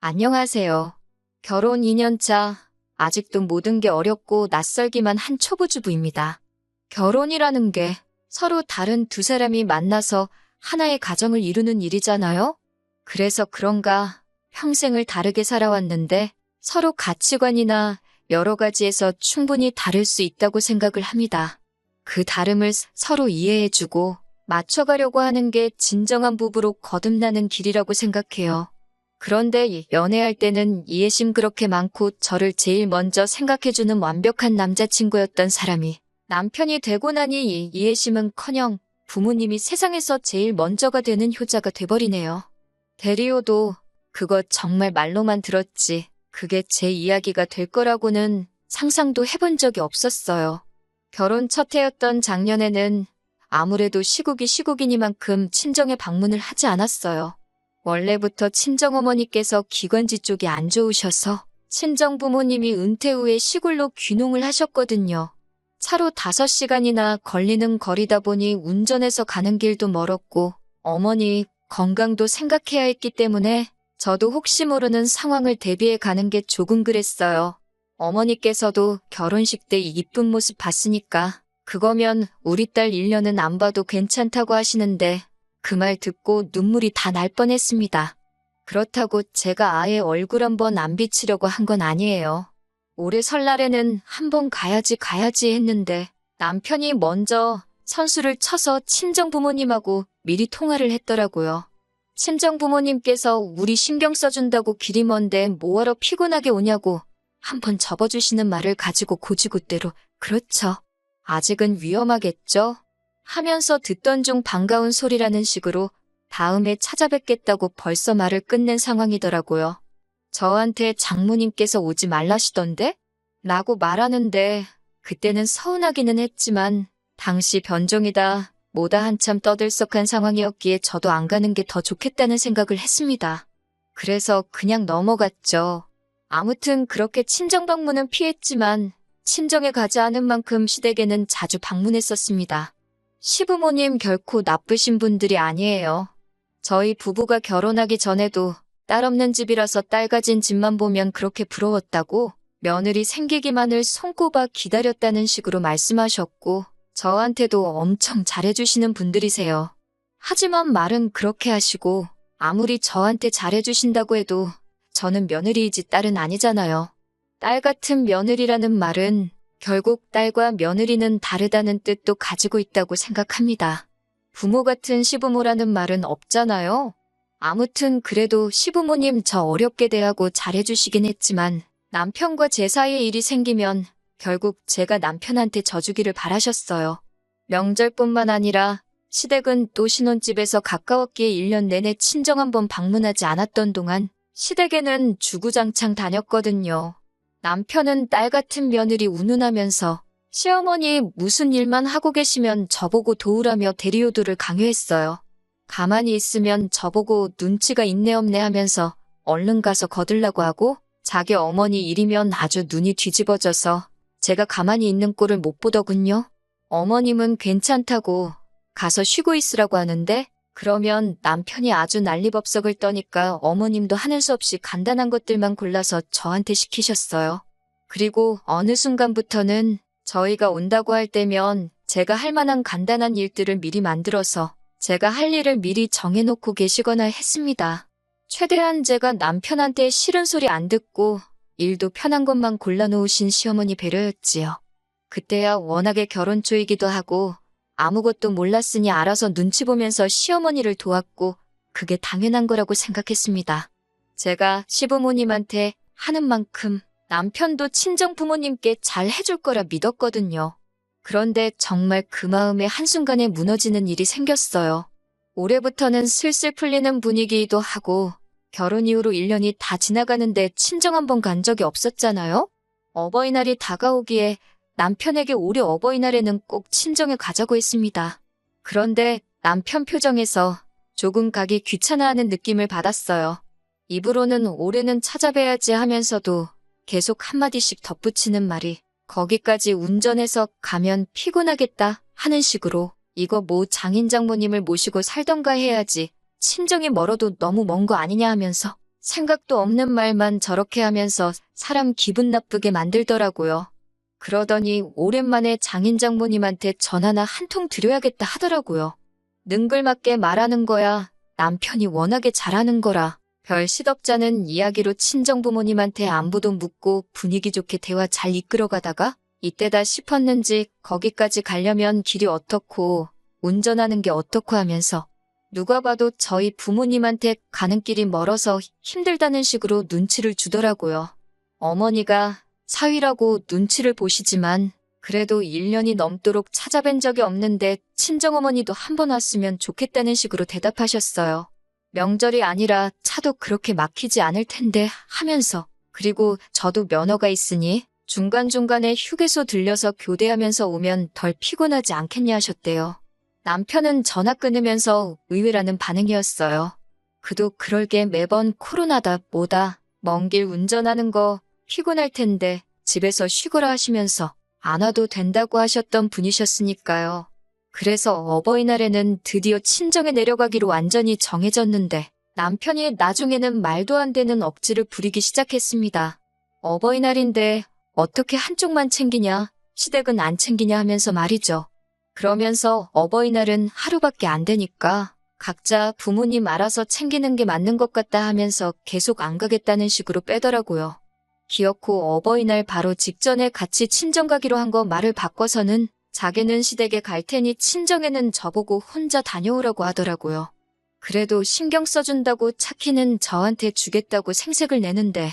안녕하세요. 결혼 2년 차, 아직도 모든 게 어렵고 낯설기만 한 초보주부입니다. 결혼이라는 게 서로 다른 두 사람이 만나서 하나의 가정을 이루는 일이잖아요? 그래서 그런가 평생을 다르게 살아왔는데 서로 가치관이나 여러 가지에서 충분히 다를 수 있다고 생각을 합니다. 그 다름을 서로 이해해주고 맞춰가려고 하는 게 진정한 부부로 거듭나는 길이라고 생각해요. 그런데 연애할 때는 이해심 그렇게 많고 저를 제일 먼저 생각해주는 완벽한 남자친구였던 사람이 남편이 되고 나니 이 이해심은커녕 부모님이 세상에서 제일 먼저가 되는 효자가 돼버리네요. 대리오도 그거 정말 말로만 들었지 그게 제 이야기가 될 거라고는 상상도 해본 적이 없었어요. 결혼 첫 해였던 작년에는 아무래도 시국이니만큼 친정에 방문을 하지 않았어요. 원래부터 친정어머니께서 기관지 쪽이 안 좋으셔서 친정부모님이 은퇴 후에 시골로 귀농을 하셨거든요. 차로 5시간이나 걸리는 거리다 보니 운전해서 가는 길도 멀었고 어머니 건강도 생각해야 했기 때문에 저도 혹시 모르는 상황을 대비해 가는 게 조금 그랬어요. 어머니께서도 결혼식 때 이쁜 모습 봤으니까 그거면 우리 딸 1년은 안 봐도 괜찮다고 하시는데 그 말 듣고 눈물이 다 날 뻔했습니다. 그렇다고 제가 아예 얼굴 한번 안 비치려고 한 건 아니에요. 올해 설날에는 한번 가야지 했는데 남편이 먼저 선수를 쳐서 친정부모님하고 미리 통화를 했더라고요. 친정부모님께서 우리 신경 써준다고 길이 먼데 뭐하러 피곤하게 오냐고 한번 접어주시는 말을 가지고 고지고대로 그렇죠. 아직은 위험하겠죠? 하면서 듣던 중 반가운 소리라는 식으로 다음에 찾아뵙겠다고 벌써 말을 끝낸 상황이더라고요. 저한테 장모님께서 오지 말라시던데? 라고 말하는데 그때는 서운하기는 했지만 당시 변종이다 뭐다 한참 떠들썩한 상황이었기에 저도 안 가는 게 더 좋겠다는 생각을 했습니다. 그래서 그냥 넘어갔죠. 아무튼 그렇게 친정 방문은 피했지만 친정에 가지 않은 만큼 시댁에는 자주 방문했었습니다. 시부모님 결코 나쁘신 분들이 아니에요. 저희 부부가 결혼하기 전에도 딸 없는 집이라서 딸 가진 집만 보면 그렇게 부러웠다고 며느리 생기기만을 손꼽아 기다렸다는 식으로 말씀하셨고 저한테도 엄청 잘해주시는 분들이세요. 하지만 말은 그렇게 하시고 아무리 저한테 잘해주신다고 해도 저는 며느리이지 딸은 아니잖아요. 딸 같은 며느리라는 말은 결국 딸과 며느리는 다르다는 뜻도 가지고 있다고 생각합니다. 부모 같은 시부모라는 말은 없잖아요. 아무튼 그래도 시부모님 저 어렵게 대하고 잘해주시긴 했지만 남편과 제 사이에 일이 생기면 결국 제가 남편한테 져주기를 바라셨어요. 명절뿐만 아니라 시댁은 또 신혼집에서 가까웠기에 1년 내내 친정 한번 방문하지 않았던 동안 시댁에는 주구장창 다녔거든요. 남편은 딸 같은 며느리 운운하면서 시어머니 무슨 일만 하고 계시면 저보고 도우라며 대리효도를 강요했어요. 가만히 있으면 저보고 눈치가 있네 없네 하면서 얼른 가서 거들라고 하고 자기 어머니 일이면 아주 눈이 뒤집어져서 제가 가만히 있는 꼴을 못 보더군요. 어머님은 괜찮다고 가서 쉬고 있으라고 하는데 그러면 남편이 아주 난리법석을 떠니까 어머님도 하는 수 없이 간단한 것들만 골라서 저한테 시키셨어요. 그리고 어느 순간부터는 저희가 온다고 할 때면 제가 할 만한 간단한 일들을 미리 만들어서 제가 할 일을 미리 정해놓고 계시거나 했습니다. 최대한 제가 남편한테 싫은 소리 안 듣고 일도 편한 것만 골라놓으신 시어머니 배려였지요. 그때야 워낙에 결혼 초이기도 하고 아무것도 몰랐으니 알아서 눈치 보면서 시어머니를 도왔고 그게 당연한 거라고 생각했습니다. 제가 시부모님한테 하는 만큼 남편도 친정부모님께 잘 해줄 거라 믿었거든요. 그런데 정말 그 마음에 한순간에 무너지는 일이 생겼어요. 올해부터는 슬슬 풀리는 분위기이기도 하고 결혼 이후로 1년이 다 지나가는데 친정 한 번 간 적이 없었잖아요? 어버이날이 다가오기에 남편에게 올해 어버이날에는 꼭 친정에 가자고 했습니다. 그런데 남편 표정에서 조금 가기 귀찮아하는 느낌을 받았어요. 입으로는 올해는 찾아뵈야지 하면서도 계속 한마디씩 덧붙이는 말이 거기까지 운전해서 가면 피곤하겠다 하는 식으로 이거 뭐 장인 장모님을 모시고 살던가 해야지 친정이 멀어도 너무 먼 거 아니냐 하면서 생각도 없는 말만 저렇게 하면서 사람 기분 나쁘게 만들더라고요. 그러더니 오랜만에 장인 장모님한테 전화나 한 통 드려야겠다 하더라고요. 능글맞게 말하는 거야. 남편이 워낙에 잘하는 거라. 별 시덥잖은 이야기로 친정부모님한테 안부도 묻고 분위기 좋게 대화 잘 이끌어가다가 이때다 싶었는지 거기까지 가려면 길이 어떻고 운전하는 게 어떻고 하면서 누가 봐도 저희 부모님한테 가는 길이 멀어서 힘들다는 식으로 눈치를 주더라고요. 어머니가 사위라고 눈치를 보시지만 그래도 1년이 넘도록 찾아뵌 적이 없는데 친정어머니도 한 번 왔으면 좋겠다는 식으로 대답하셨어요. 명절이 아니라 차도 그렇게 막히지 않을 텐데 하면서 그리고 저도 면허가 있으니 중간중간에 휴게소 들려서 교대하면서 오면 덜 피곤하지 않겠냐 하셨대요. 남편은 전화 끊으면서 의외라는 반응이었어요. 그도 그럴게 매번 코로나다 뭐다 먼 길 운전하는 거 피곤할 텐데 집에서 쉬거라 하시면서 안 와도 된다고 하셨던 분이셨으니까요. 그래서 어버이날에는 드디어 친정에 내려가기로 완전히 정해졌는데 남편이 나중에는 말도 안 되는 억지를 부리기 시작했습니다. 어버이날인데 어떻게 한쪽만 챙기냐, 시댁은 안 챙기냐 하면서 말이죠. 그러면서 어버이날은 하루밖에 안 되니까 각자 부모님 알아서 챙기는 게 맞는 것 같다 하면서 계속 안 가겠다는 식으로 빼더라고요. 기어코 어버이날 바로 직전에 같이 친정 가기로 한 거 말을 바꿔서는 자기는 시댁에 갈 테니 친정에는 저보고 혼자 다녀오라고 하더라고요. 그래도 신경 써준다고 차키는 저한테 주겠다고 생색을 내는데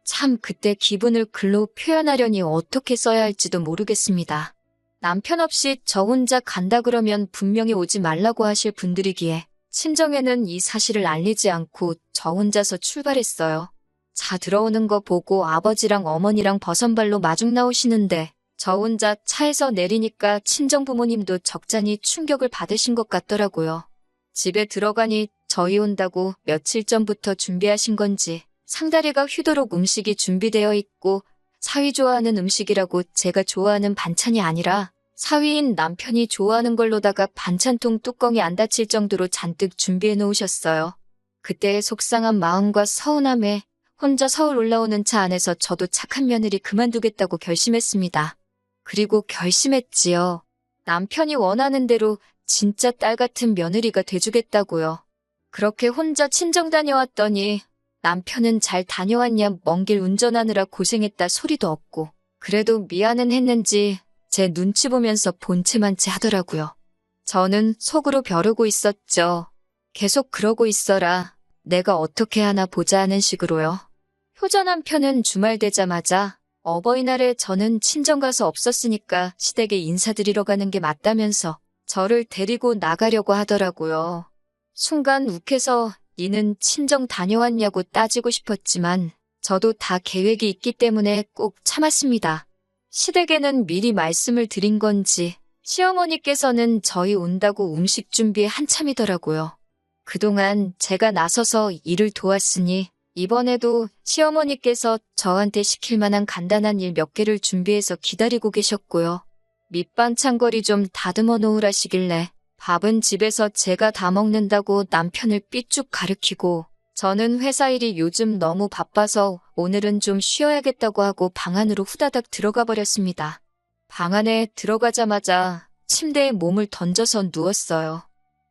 참 그때 기분을 글로 표현하려니 어떻게 써야 할지도 모르겠습니다. 남편 없이 저 혼자 간다 그러면 분명히 오지 말라고 하실 분들이기에 친정에는 이 사실을 알리지 않고 저 혼자서 출발했어요. 차 들어오는 거 보고 아버지랑 어머니랑 버선발로 마중 나오시는데 저 혼자 차에서 내리니까 친정부모님도 적잖이 충격을 받으신 것 같더라고요. 집에 들어가니 저희 온다고 며칠 전부터 준비하신 건지 상다리가 휘도록 음식이 준비되어 있고 사위 좋아하는 음식이라고 제가 좋아하는 반찬이 아니라 사위인 남편이 좋아하는 걸로다가 반찬통 뚜껑이 안 닫힐 정도로 잔뜩 준비해 놓으셨어요. 그때의 속상한 마음과 서운함에 혼자 서울 올라오는 차 안에서 저도 착한 며느리 그만두겠다고 결심했습니다. 그리고 결심했지요. 남편이 원하는 대로 진짜 딸 같은 며느리가 돼주겠다고요. 그렇게 혼자 친정 다녀왔더니 남편은 잘 다녀왔냐 먼 길 운전하느라 고생했다 소리도 없고 그래도 미안은 했는지 제 눈치 보면서 본체만치 하더라고요. 저는 속으로 벼르고 있었죠. 계속 그러고 있어라. 내가 어떻게 하나 보자 하는 식으로요. 효자 남편은 주말 되자마자 어버이날에 저는 친정 가서 없었으니까 시댁에 인사드리러 가는 게 맞다면서 저를 데리고 나가려고 하더라고요. 순간 욱해서 니는 친정 다녀왔냐고 따지고 싶었지만 저도 다 계획이 있기 때문에 꼭 참았습니다. 시댁에는 미리 말씀을 드린 건지 시어머니께서는 저희 온다고 음식 준비에 한참이더라고요. 그동안 제가 나서서 일을 도왔으니 이번에도 시어머니께서 저한테 시킬 만한 간단한 일 몇 개를 준비해서 기다리고 계셨고요. 밑반찬거리 좀 다듬어 놓으라시길래 밥은 집에서 제가 다 먹는다고 남편을 삐쭉 가르치고 저는 회사 일이 요즘 너무 바빠서 오늘은 좀 쉬어야겠다고 하고 방 안으로 후다닥 들어가 버렸습니다. 방 안에 들어가자마자 침대에 몸을 던져서 누웠어요.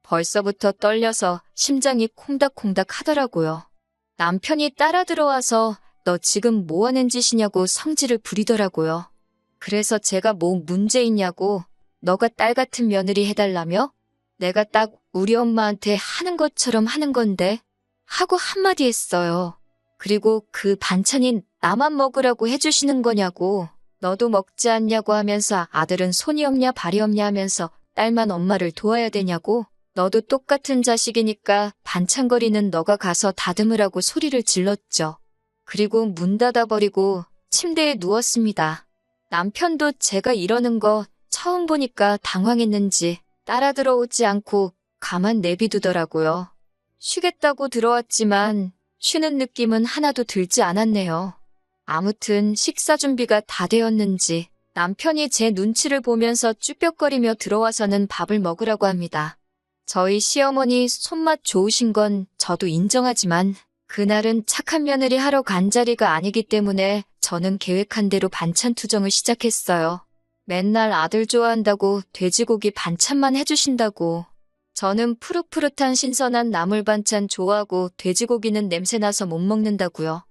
벌써부터 떨려서 심장이 콩닥콩닥 하더라고요. 남편이 따라 들어와서 너 지금 뭐 하는 짓이냐고 성질을 부리더라고요. 그래서 제가 뭐 문제 있냐고 너가 딸 같은 며느리 해달라며? 내가 딱 우리 엄마한테 하는 것처럼 하는 건데 하고 한마디 했어요. 그리고 그 반찬이 나만 먹으라고 해주시는 거냐고 너도 먹지 않냐고 하면서 아들은 손이 없냐 발이 없냐 하면서 딸만 엄마를 도와야 되냐고 너도 똑같은 자식이니까 반찬거리는 너가 가서 다듬으라고 소리를 질렀죠. 그리고 문 닫아버리고 침대에 누웠습니다. 남편도 제가 이러는 거 처음 보니까 당황했는지 따라 들어오지 않고 가만 내비두더라고요. 쉬겠다고 들어왔지만 쉬는 느낌은 하나도 들지 않았네요. 아무튼 식사 준비가 다 되었는지 남편이 제 눈치를 보면서 쭈뼛거리며 들어와서는 밥을 먹으라고 합니다. 저희 시어머니 손맛 좋으신 건 저도 인정하지만 그날은 착한 며느리 하러 간 자리가 아니기 때문에 저는 계획한 대로 반찬 투정을 시작했어요. 맨날 아들 좋아한다고 돼지고기 반찬만 해주신다고. 저는 푸릇푸릇한 신선한 나물 반찬 좋아하고 돼지고기는 냄새나서 못 먹는다고요.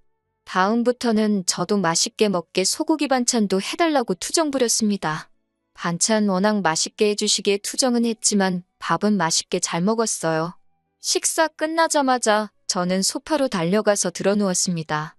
다음부터는 저도 맛있게 먹게 소고기 반찬도 해달라고 투정 부렸습니다. 반찬 워낙 맛있게 해주시기에 투정은 했지만 밥은 맛있게 잘 먹었어요. 식사 끝나자마자 저는 소파로 달려가서 드러누웠습니다.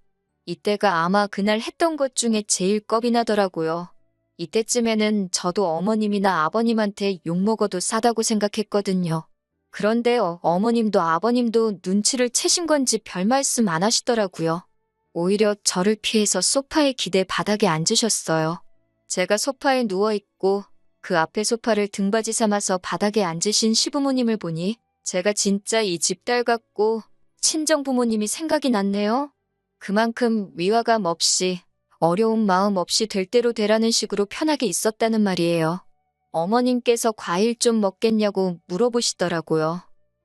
이때가 아마 그날 했던 것 중에 제일 겁이 나더라고요. 이때쯤에는 저도 어머님이나 아버님한테 욕먹어도 싸다고 생각했거든요. 그런데 어머님도 아버님도 눈치를 채신 건지 별 말씀 안 하시더라고요. 오히려 저를 피해서 소파에 기대 바닥에 앉으셨어요. 제가 소파에 누워있고 그 앞에 소파를 등받이 삼아서 바닥에 앉으신 시부모님을 보니 제가 진짜 이 집 딸 같고 친정부모님이 생각이 났네요. 그만큼 위화감 없이 어려운 마음 없이 될 대로 되라는 식으로 편하게 있었다는 말이에요. 어머님께서 과일 좀 먹겠냐고 물어보시더라고요.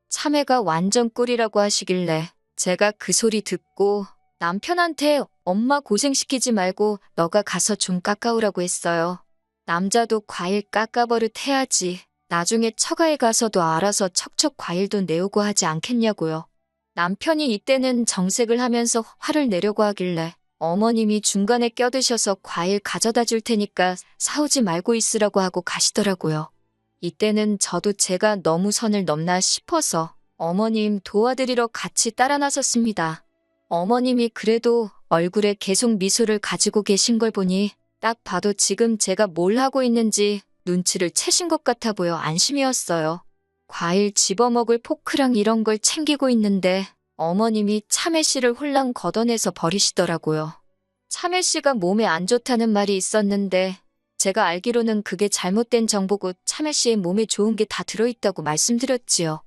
참외가 완전 꿀이라고 하시길래 제가 그 소리 듣고 남편한테 엄마 고생시키지 말고 너가 가서 좀 깎아오라고 했어요. 남자도 과일 깎아버릇 해야지. 나중에 처가에 가서도 알아서 척척 과일도 내오고 하지 않겠냐고요. 남편이 이때는 정색을 하면서 화를 내려고 하길래 어머님이 중간에 껴드셔서 과일 가져다 줄 테니까 사오지 말고 있으라고 하고 가시더라고요. 이때는 저도 제가 너무 선을 넘나 싶어서 어머님 도와드리러 같이 따라 나섰습니다. 어머님이 그래도 얼굴에 계속 미소를 가지고 계신 걸 보니 딱 봐도 지금 제가 뭘 하고 있는지 눈치를 채신 것 같아 보여 안심이었어요. 과일 집어먹을 포크랑 이런 걸 챙기고 있는데 어머님이 참외씨를 홀랑 걷어내서 버리시더라고요. 참외씨가 몸에 안 좋다는 말이 있었는데 제가 알기로는 그게 잘못된 정보고 참외씨의 몸에 좋은 게 다 들어있다고 말씀드렸지요.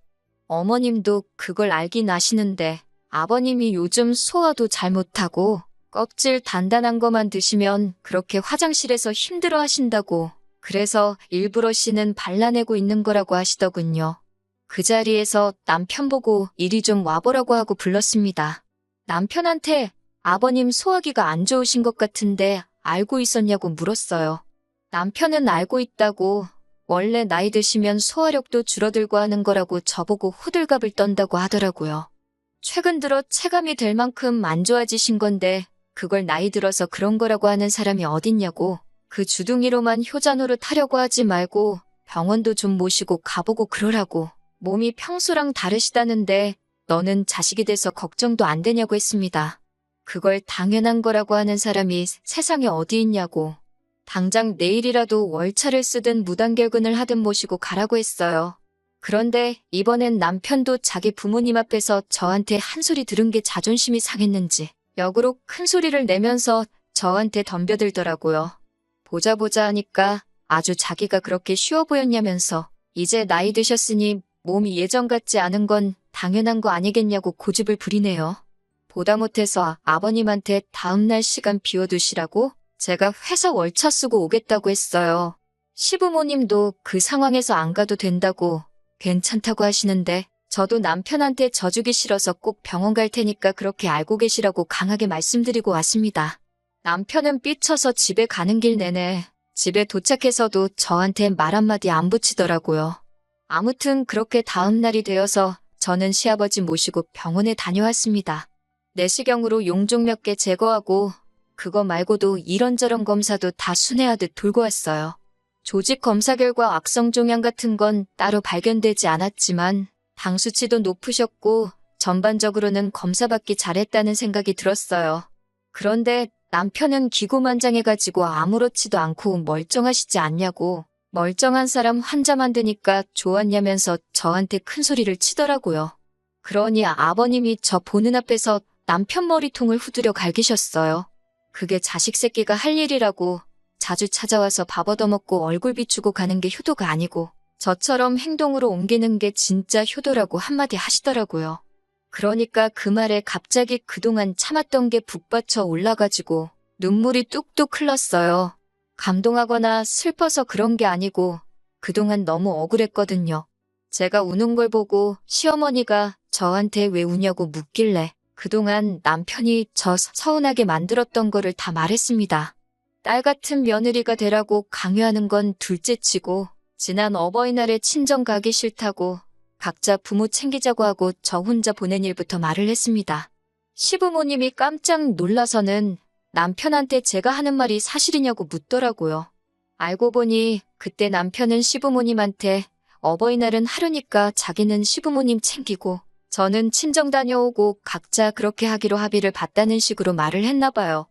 어머님도 그걸 알긴 아시는데 아버님이 요즘 소화도 잘 못하고 껍질 단단한 거만 드시면 그렇게 화장실에서 힘들어 하신다고 그래서 일부러 씨는 발라내고 있는 거라고 하시더군요. 그 자리에서 남편 보고 이리 좀 와보라고 하고 불렀습니다. 남편한테 아버님 소화기가 안 좋으신 것 같은데 알고 있었냐고 물었어요. 남편은 알고 있다고 원래 나이 드시면 소화력도 줄어들고 하는 거라고 저보고 호들갑을 떤다고 하더라고요. 최근 들어 체감이 될 만큼 안 좋아지신 건데 그걸 나이 들어서 그런 거라고 하는 사람이 어딨냐고 그 주둥이로만 효자 노릇하려고 하지 말고 병원도 좀 모시고 가보고 그러라고 몸이 평소랑 다르시다는데 너는 자식이 돼서 걱정도 안 되냐고 했습니다. 그걸 당연한 거라고 하는 사람이 세상에 어디 있냐고 당장 내일이라도 월차를 쓰든 무단결근을 하든 모시고 가라고 했어요. 그런데 이번엔 남편도 자기 부모님 앞에서 저한테 한 소리 들은 게 자존심이 상했는지 역으로 큰 소리를 내면서 저한테 덤벼들더라고요. 보자 하니까 아주 자기가 그렇게 쉬워 보였냐면서 이제 나이 드셨으니 몸이 예전 같지 않은 건 당연한 거 아니겠냐고 고집을 부리네요. 보다 못해서 아버님한테 다음날 시간 비워두시라고 제가 회사 월차 쓰고 오겠다고 했어요. 시부모님도 그 상황에서 안 가도 된다고 괜찮다고 하시는데 저도 남편한테 져주기 싫어서 꼭 병원 갈 테니까 그렇게 알고 계시라고 강하게 말씀드리고 왔습니다. 남편은 삐쳐서 집에 가는 길 내내 집에 도착해서도 저한테 말 한마디 안 붙이더라고요. 아무튼 그렇게 다음 날이 되어서 저는 시아버지 모시고 병원에 다녀왔습니다. 내시경으로 용종 몇 개 제거하고 그거 말고도 이런저런 검사도 다 순회하듯 돌고 왔어요. 조직 검사 결과 악성 종양 같은 건 따로 발견되지 않았지만 당 수치도 높으셨고 전반적으로는 검사받기 잘했다는 생각이 들었어요. 그런데 남편은 기고만장해가지고 아무렇지도 않고 멀쩡하시지 않냐고 멀쩡한 사람 환자 만드니까 좋았냐면서 저한테 큰 소리를 치더라고요. 그러니 아버님이 저 보는 앞에서 남편 머리통을 후드려 갈기셨어요. 그게 자식 새끼가 할 일이라고 자주 찾아와서 밥 얻어먹고 얼굴 비추고 가는 게 효도가 아니고 저처럼 행동으로 옮기는 게 진짜 효도라고 한마디 하시더라고요. 그러니까 그 말에 갑자기 그동안 참았던 게 북받쳐 올라가지고 눈물이 뚝뚝 흘렀어요. 감동하거나 슬퍼서 그런 게 아니고 그동안 너무 억울했거든요. 제가 우는 걸 보고 시어머니가 저한테 왜 우냐고 묻길래 그동안 남편이 저 서운하게 만들었던 거를 다 말했습니다. 딸 같은 며느리가 되라고 강요하는 건 둘째치고 지난 어버이날에 친정 가기 싫다고 각자 부모 챙기자고 하고 저 혼자 보낸 일부터 말을 했습니다. 시부모님이 깜짝 놀라서는 남편한테 제가 하는 말이 사실이냐고 묻더라고요. 알고 보니 그때 남편은 시부모님한테 어버이날은 하루니까 자기는 시부모님 챙기고 저는 친정 다녀오고 각자 그렇게 하기로 합의를 봤다는 식으로 말을 했나 봐요.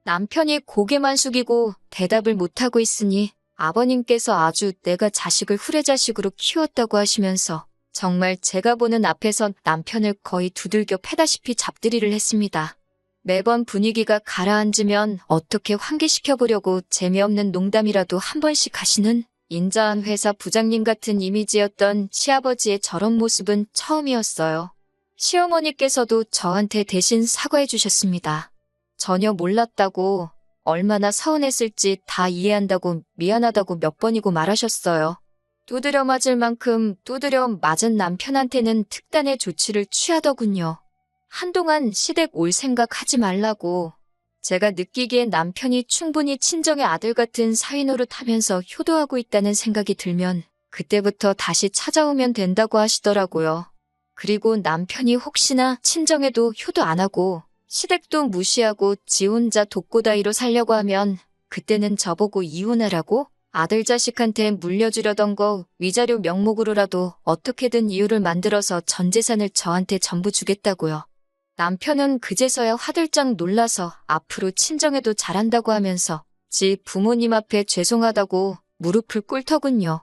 남편이 고개만 숙이고 대답을 못하고 있으니 아버님께서 아주 내가 자식을 후레자식으로 키웠다고 하시면서 정말 제가 보는 앞에서 남편을 거의 두들겨 패다시피 잡들이를 했습니다. 매번 분위기가 가라앉으면 어떻게 환기시켜보려고 재미없는 농담이라도 한 번씩 하시는 인자한 회사 부장님 같은 이미지였던 시아버지의 저런 모습은 처음이었어요. 시어머니께서도 저한테 대신 사과해 주셨습니다. 전혀 몰랐다고, 얼마나 서운했을지 다 이해한다고 미안하다고 몇 번이고 말하셨어요. 두드려 맞을 만큼 두드려 맞은 남편한테는 특단의 조치를 취하더군요. 한동안 시댁 올 생각 하지 말라고. 제가 느끼기엔 남편이 충분히 친정의 아들 같은 사위 노릇하면서 효도하고 있다는 생각이 들면 그때부터 다시 찾아오면 된다고 하시더라고요. 그리고 남편이 혹시나 친정에도 효도 안 하고 시댁도 무시하고 지 혼자 독고다이로 살려고 하면 그때는 저보고 이혼하라고? 아들 자식한테 물려주려던 거 위자료 명목으로라도 어떻게든 이유를 만들어서 전 재산을 저한테 전부 주겠다고요. 남편은 그제서야 화들짝 놀라서 앞으로 친정에도 잘한다고 하면서 지 부모님 앞에 죄송하다고 무릎을 꿇더군요.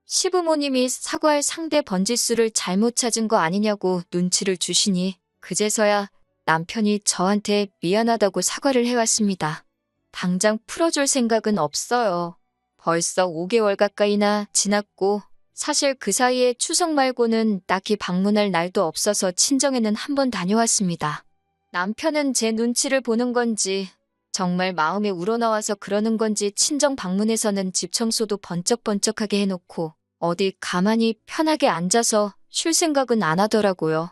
시부모님이 사과할 상대 번지수를 잘못 찾은 거 아니냐고 눈치를 주시니 그제서야 남편이 저한테 미안하다고 사과를 해왔습니다. 당장 풀어줄 생각은 없어요. 벌써 5개월 가까이나 지났고 사실 그 사이에 추석 말고는 딱히 방문할 날도 없어서 친정에는 한 번 다녀왔습니다. 남편은 제 눈치를 보는 건지 정말 마음에 우러나와서 그러는 건지 친정 방문에서는 집 청소도 번쩍번쩍하게 해놓고 어디 가만히 편하게 앉아서 쉴 생각은 안 하더라고요.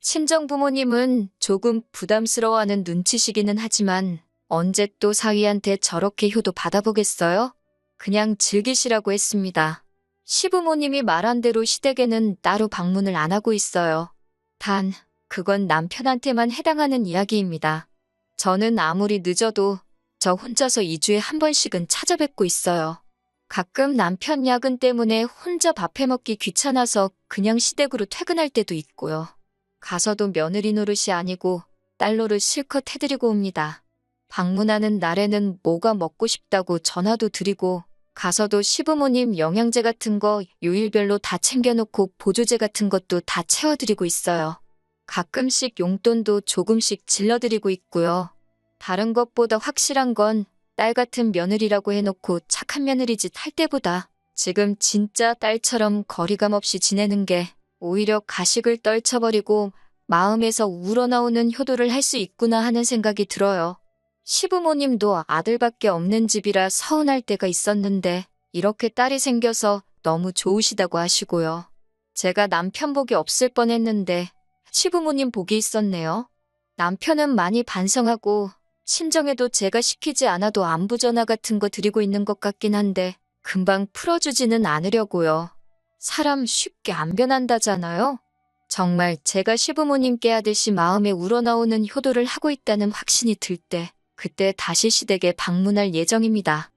친정 부모님은 조금 부담스러워하는 눈치시기는 하지만 언제 또 사위한테 저렇게 효도 받아보겠어요? 그냥 즐기시라고 했습니다. 시부모님이 말한 대로 시댁에는 따로 방문을 안 하고 있어요. 단, 그건 남편한테만 해당하는 이야기입니다. 저는 아무리 늦어도 저 혼자서 2주에 한 번씩은 찾아뵙고 있어요. 가끔 남편 야근 때문에 혼자 밥 해먹기 귀찮아서 그냥 시댁으로 퇴근할 때도 있고요. 가서도 며느리 노릇이 아니고 딸 노릇 실컷 해드리고 옵니다. 방문하는 날에는 뭐가 먹고 싶다고 전화도 드리고 가서도 시부모님 영양제 같은 거 요일별로 다 챙겨놓고 보조제 같은 것도 다 채워드리고 있어요. 가끔씩 용돈도 조금씩 질러드리고 있고요. 다른 것보다 확실한 건 딸 같은 며느리라고 해놓고 착한 며느리 짓 할 때보다 지금 진짜 딸처럼 거리감 없이 지내는 게 오히려 가식을 떨쳐버리고 마음에서 우러나오는 효도를 할 수 있구나 하는 생각이 들어요. 시부모님도 아들밖에 없는 집이라 서운할 때가 있었는데 이렇게 딸이 생겨서 너무 좋으시다고 하시고요. 제가 남편 복이 없을 뻔했는데 시부모님 복이 있었네요. 남편은 많이 반성하고 친정에도 제가 시키지 않아도 안부 전화 같은 거 드리고 있는 것 같긴 한데 금방 풀어주지는 않으려고요. 사람 쉽게 안 변한다잖아요. 정말 제가 시부모님께 하듯이 마음에 우러나오는 효도를 하고 있다는 확신이 들 때 그때 다시 시댁에 방문할 예정입니다.